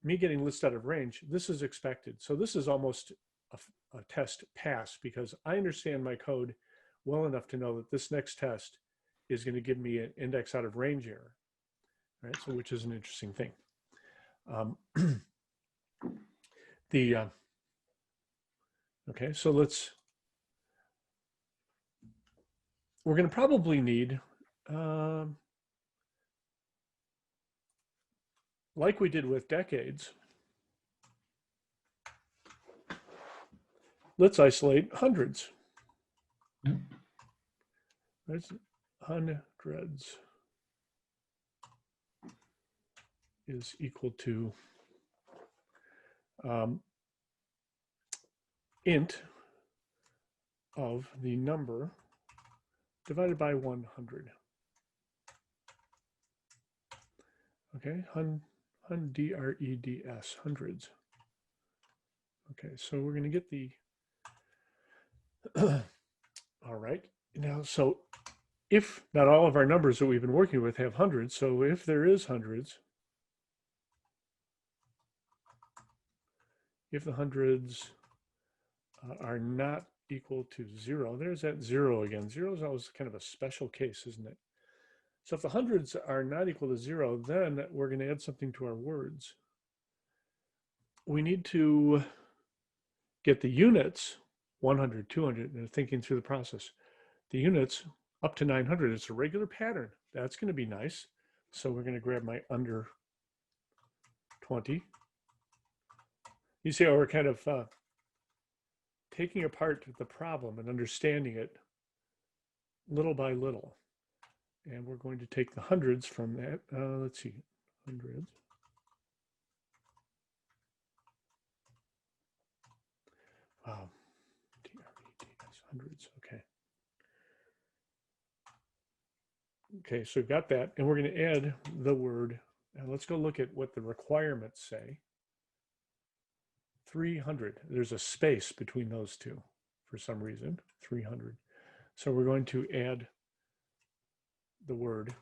Me getting list out of range, this is expected. So this is almost a test pass because I understand my code well enough to know that this next test is going to give me an index out of range error, right? So which is an interesting thing. Okay, so we're going to probably need, like we did with decades, let's isolate hundreds. That's hundreds is equal to int of the number divided by 100. Okay, DREDS, hundreds. Okay, so we're going to get the, all right. Now, so if not all of our numbers that we've been working with have hundreds, so if there is hundreds, if the hundreds are not equal to 0, there's that 0 again. 0 is always kind of a special case, isn't it? So if the hundreds are not equal to 0, then we're going to add something to our words. We need to get the units, 100, 200, and thinking through the process. The units up to 900, it's a regular pattern. That's going to be nice. So we're going to grab my under 20. You see how we're kind of taking apart the problem and understanding it little by little. And we're going to take the hundreds from that. Let's see, hundreds. Wow, DREDS, hundreds, okay. Okay, so we've got that, and we're going to add the word. Now let's go look at what the requirements say. 300, there's a space between those two for some reason, 300. So we're going to add the word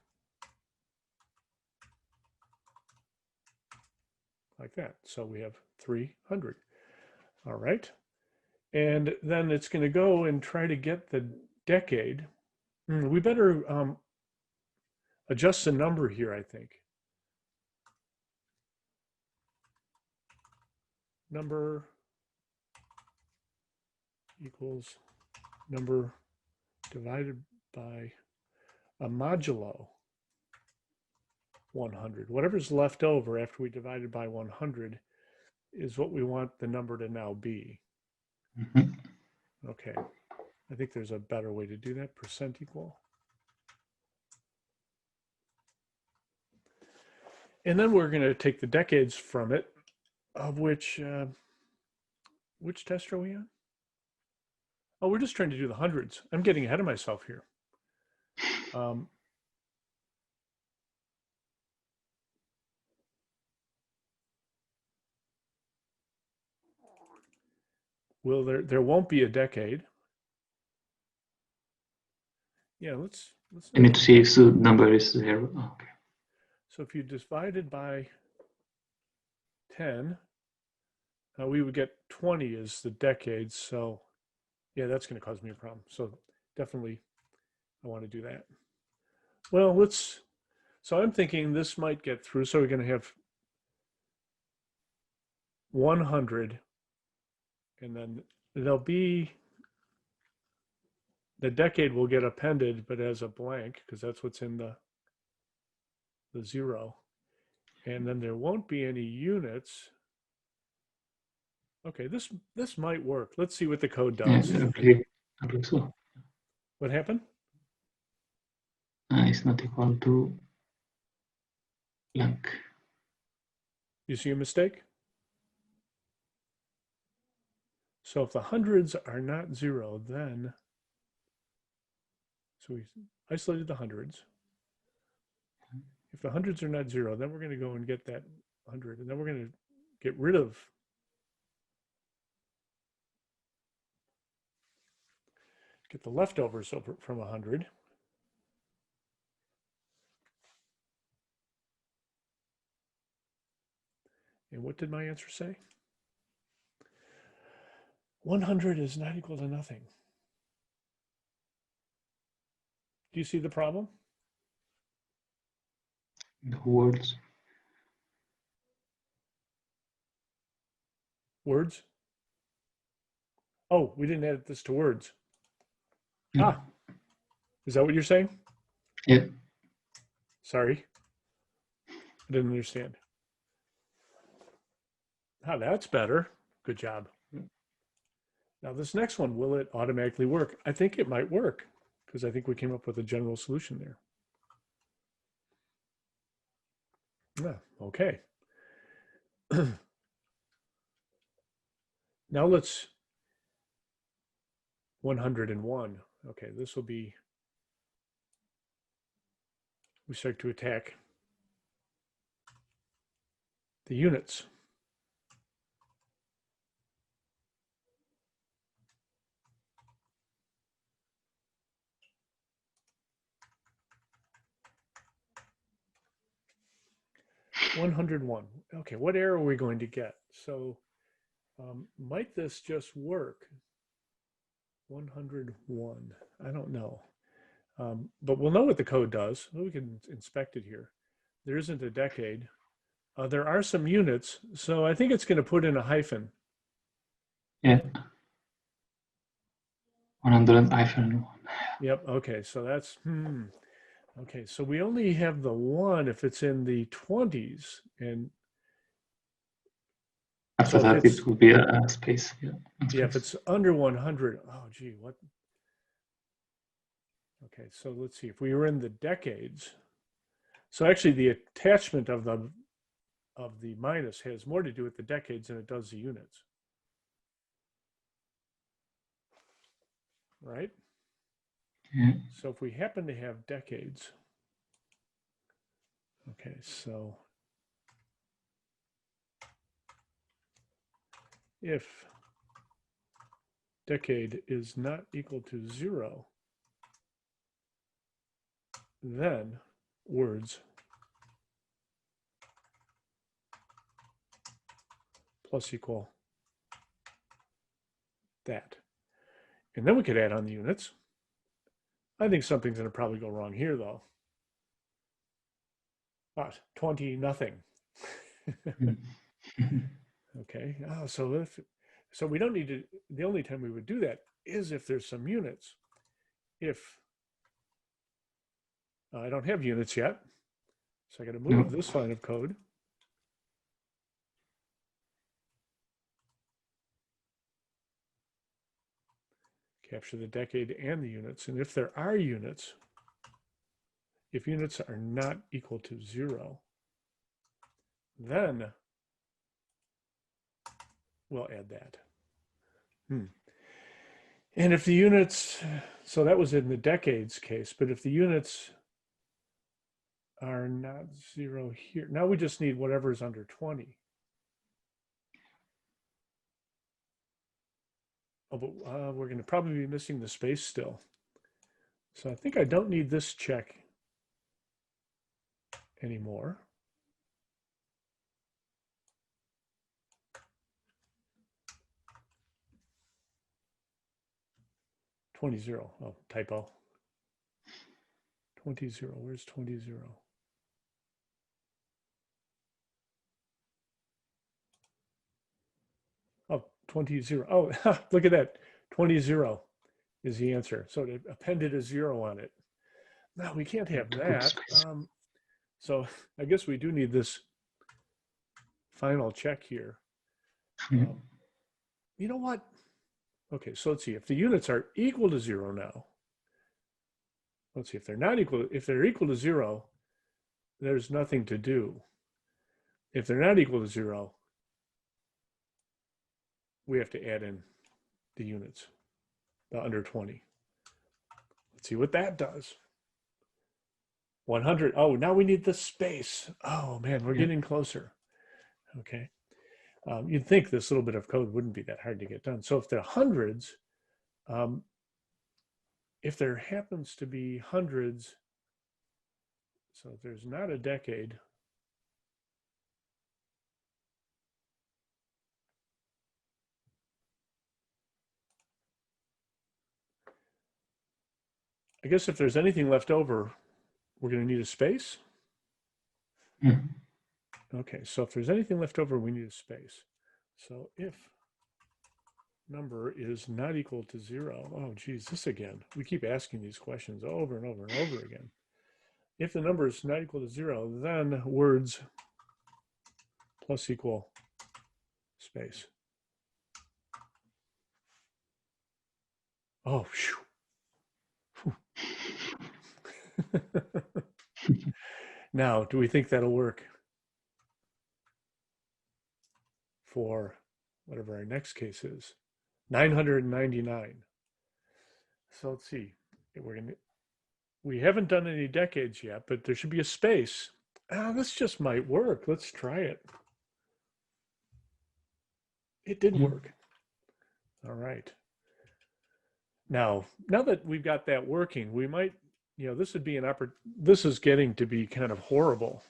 like that. So we have 300. All right. And then it's going to go and try to get the decade. We better adjust the number here, I think. Number equals number divided by a modulo 100. Whatever's left over after we divided by 100 is what we want the number to now be. Okay, I think there's a better way to do that. Percent equal. And then we're going to take the decades from it, of which test are we on? Oh, we're just trying to do the hundreds. I'm getting ahead of myself here. will there won't be a decade. Yeah, let's I need to see if the number is 0. Oh, okay. So if you divide it by 10, we would get 20 as the decades. So yeah, that's going to cause me a problem. So definitely I want to do that. Well, so I'm thinking this might get through. So we're going to have 100, and then there'll be, the decade will get appended, but as a blank, because that's what's in the 0. And then there won't be any units. Okay, this might work. Let's see what the code does. Yeah, I believe so. What happened? It's not equal to blank. You see a mistake? So if the hundreds are not 0, then, so we isolated the hundreds. If the hundreds are not 0, then we're going to go and get that 100, and then we're going to get rid of the leftovers over from 100. And what did my answer say? 100 is not equal to nothing. Do you see the problem? The words. Words? Oh, we didn't add this to words. No. Ah, is that what you're saying? Yeah. Sorry. I didn't understand. Ah, that's better. Good job. Now this next one, will it automatically work? I think it might work because I think we came up with a general solution there. Yeah, okay. Now let's 101. Okay, this will be, we start to attack the units. $101. Okay, what error are we going to get? So might this just work? 101. I don't know. But we'll know what the code does. We can inspect it here. There isn't a decade. There are some units, so I think it's going to put in a hyphen. Yeah. 100 hyphen 1. Yep. Okay. So that's okay. So we only have the 1 if it's in the 20s, and After so that, it will be a space. Yeah. Yeah. If it's under 100, oh gee, what? Okay. So let's see. If we were in the decades, so actually the attachment of the minus has more to do with the decades than it does the units. Right? Yeah. So if we happen to have decades, okay, so if decade is not equal to 0, then words plus equal that. And then we could add on the units. I think something's going to probably go wrong here, though. What? 20 nothing. Okay. Oh, so we don't need to. The only time we would do that is if there's some units. If I don't have units yet, so I got to move this line of code. Capture the decade and the units. And if there are units, if units are not equal to 0, then we'll add that. And if the units, so that was in the decades case, but if the units are not 0 here, now we just need whatever is under 20. Oh, but we're going to probably be missing the space still. So I think I don't need this check anymore. $20. Oh, typo. 20. Where's 20? Oh, 20. Oh, look at that. 20 is the answer. So it appended a 0 on it. No, we can't have that. So I guess we do need this final check here. You know what? Okay, so let's see. If the units are equal to 0 now, let's see. If they're not equal, if they're equal to 0, there's nothing to do. If they're not equal to 0, we have to add in the units, the under 20. Let's see what that does. 100. Oh, now we need the space. Oh man, we're getting closer. Okay. You'd think this little bit of code wouldn't be that hard to get done. So if they're hundreds, if there happens to be hundreds, so if there's not a decade, I guess if there's anything left over, we're going to need a space. Okay, so if there's anything left over, we need a space. So if number is not equal to 0, oh geez, this again. We keep asking these questions over and over and over again. If the number is not equal to 0, then words plus equal space. Oh, phew. Now, do we think that'll work for whatever our next case is? 999. So let's see. We haven't done any decades yet, but there should be a space. This just might work. Let's try it. It did work. All right. Now that we've got that working, we might, this would be this is getting to be kind of horrible.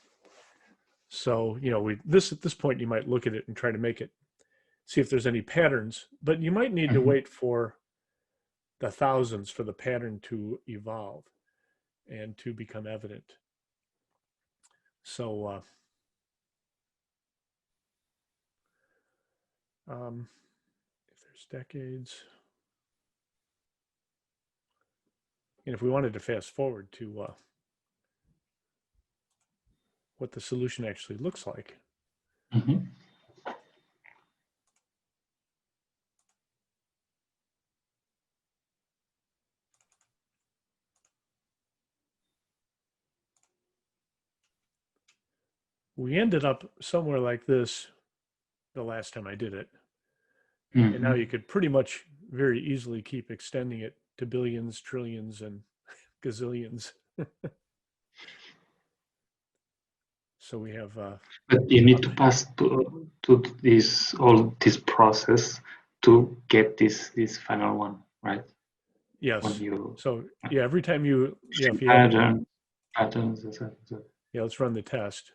So, at this point, you might look at it and try to make it, see if there's any patterns, but you might need to wait for the thousands for the pattern to evolve and to become evident. So, if there's decades, and if we wanted to fast forward to what the solution actually looks like. We ended up somewhere like this the last time I did it. And now you could pretty much very easily keep extending it to billions, trillions, and gazillions. So we have. But you need to pass to this process to get this final one, right? Yes. So yeah, every time you if you patterns, yeah, let's run the test.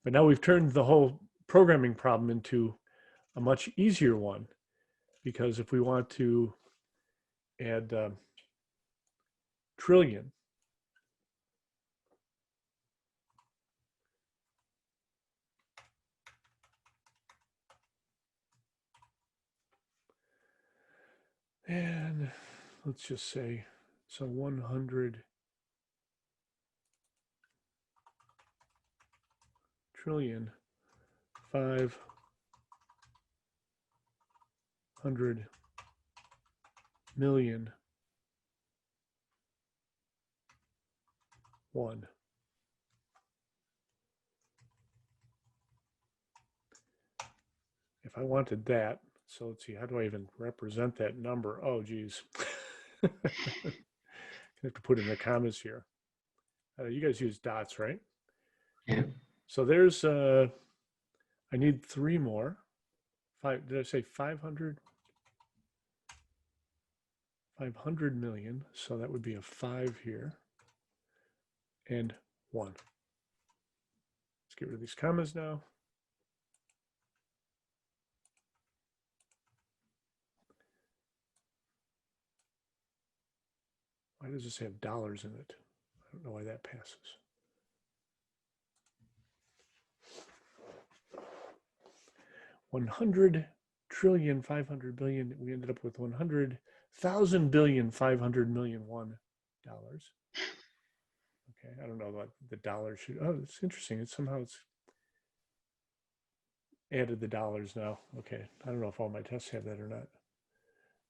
But now we've turned the whole programming problem into a much easier one, because if we want to add trillion, and let's just say, so 100 trillion, 500 million, 1. If I wanted that, so let's see, how do I even represent that number? Oh, geez. I have to put in the commas here. You guys use dots, right? Yeah. So there's, I need 3 more. Did I say 500? 500 million. So that would be a 5 here. And 1. Let's get rid of these commas now. Why does this have dollars in it? I don't know why that passes. $100 trillion, 500 billion. We ended up with 100,000 billion, 500 million $1. Okay, I don't know what the dollar should. Oh, it's interesting. It's somehow it's added the dollars now. Okay, I don't know if all my tests have that or not.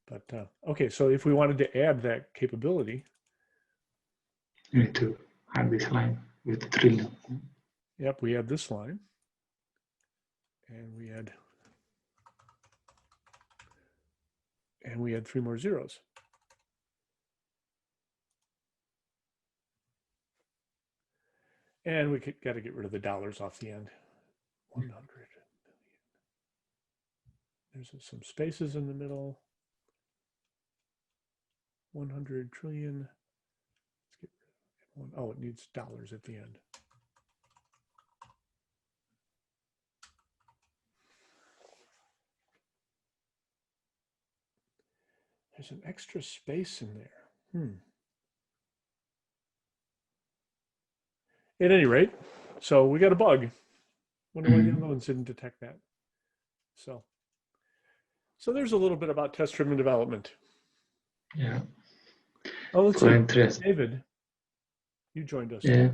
But okay, so if we wanted to add that capability, you need to add this line with the trillion. yep, we add this line, and we add 3 more zeros. And we got to get rid of the dollars off the end. 100 million. There's some spaces in the middle. 100 trillion. Let's get rid of one. Oh, it needs dollars at the end. There's an extra space in there. At any rate, so we got a bug. Wonder why the other ones didn't detect that. So there's a little bit about test-driven development. Yeah. Oh, let's So see. interesting. David, you joined us. Yeah.